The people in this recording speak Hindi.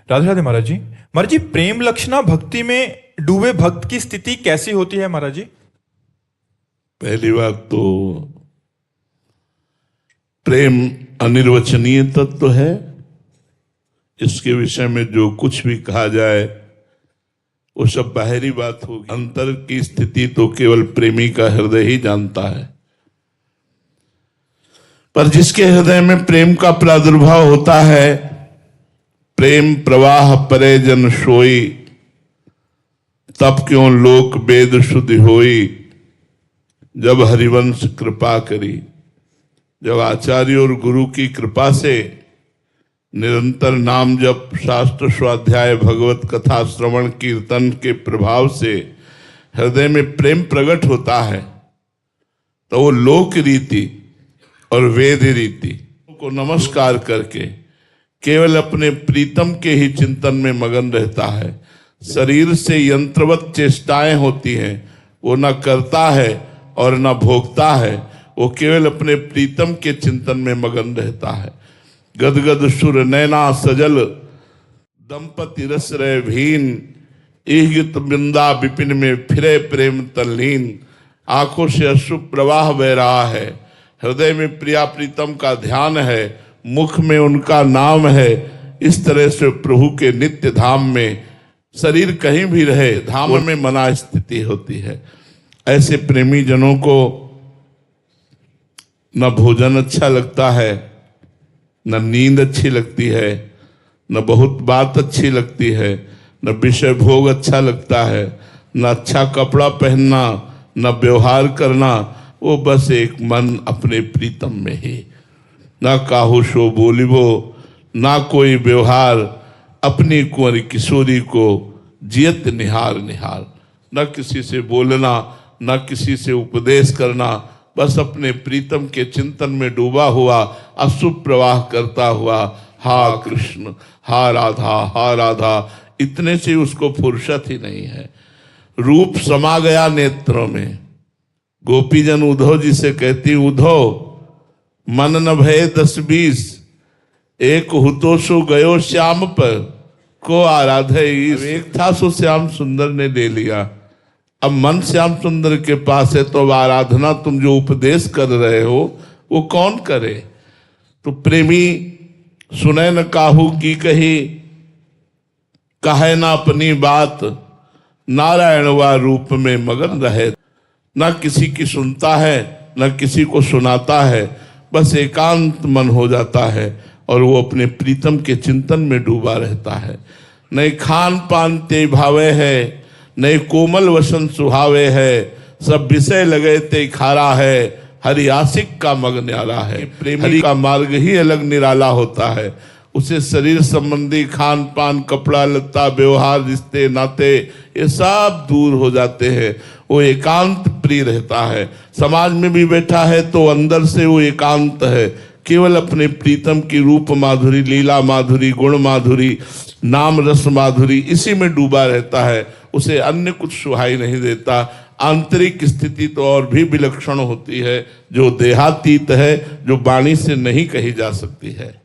राधे राधे महाराज जी। महाराज जी, प्रेम लक्षणा भक्ति में डूबे भक्त की स्थिति कैसी होती है महाराज जी? पहली बात तो प्रेम अनिर्वचनीय तत्व है। इसके विषय में जो कुछ भी कहा जाए वो सब बाहरी बात होगी। अंतर की स्थिति तो केवल प्रेमी का हृदय ही जानता है। पर जिसके हृदय में प्रेम का प्रादुर्भाव होता है, प्रेम प्रवाह परे जन सोई, तब क्यों लोक वेद शुद्धि होई। जब हरिवंश कृपा करी, जब आचार्य और गुरु की कृपा से निरंतर नाम जप, शास्त्र स्वाध्याय, भगवत कथा श्रवण कीर्तन के प्रभाव से हृदय में प्रेम प्रकट होता है, तो वो लोक रीति और वेद रीति को नमस्कार करके केवल अपने प्रीतम के ही चिंतन में मगन रहता है। शरीर से यंत्रवत चेष्टाएं होती हैं, वो न करता है और न भोगता है, वो केवल अपने प्रीतम के चिंतन में मगन रहता है। गदगद सुर नैना सजल, दंपति रस रहे भीन, ईगित बिंदा विपिन में फिरे प्रेम तल्लीन। आंखों से अश्रु प्रवाह बह रहा है, हृदय में प्रिया प्रीतम का ध्यान है, मुख में उनका नाम है। इस तरह से प्रभु के नित्य धाम में शरीर कहीं भी रहे, धाम में मना स्थिति होती है। ऐसे प्रेमी जनों को न भोजन अच्छा लगता है, न नींद अच्छी लगती है, न बहुत बात अच्छी लगती है, न विषय भोग अच्छा लगता है, न अच्छा कपड़ा पहनना, न व्यवहार करना। वो बस एक मन अपने प्रीतम में ही। ना काहू शो बोलिबो, ना कोई व्यवहार, अपनी कुंवरी किशोरी को जियत निहार निहार। न किसी से बोलना, न किसी से उपदेश करना, बस अपने प्रीतम के चिंतन में डूबा हुआ, अशुभ प्रवाह करता हुआ, हा कृष्ण, हा राधा, हा राधा, इतने से उसको फुर्सत ही नहीं है। रूप समा गया नेत्रों में। गोपीजन उद्धव जी से कहती, उद्धव मन न भय 10-20, एक हुतो सो गयो श्याम पर, को आराधे ईश। एक था सो श्याम सुंदर ने ले लिया, अब मन श्याम सुंदर के पास है, तो आराधना तुम जो उपदेश कर रहे हो वो कौन करे। तो प्रेमी सुने न काहू की कही, कहे ना अपनी बात, नारायण वा रूप में मगन रहे। ना किसी की सुनता है, ना किसी को सुनाता है, बस एकांत मन हो जाता है और वो अपने प्रीतम के चिंतन में डूबा रहता है। नहीं खान पान ते भावे है, नहीं कोमल वसन सुहावे है, सब विषय लगे ते खारा है, हरि आशिक का मग न्यारा है। प्रेमी का मार्ग ही अलग निराला होता है। उसे शरीर संबंधी खान पान, कपड़ा लत्ता, व्यवहार, रिश्ते नाते, ये सब दूर हो जाते हैं। वो एकांत प्रिय रहता है। समाज में भी बैठा है तो अंदर से वो एकांत है, केवल अपने प्रीतम की रूप माधुरी, लीला माधुरी, गुण माधुरी, नाम रस माधुरी, इसी में डूबा रहता है। उसे अन्य कुछ सुहाई नहीं देता। आंतरिक स्थिति तो और भी विलक्षण होती है, जो देहातीत है, जो वाणी से नहीं कही जा सकती है।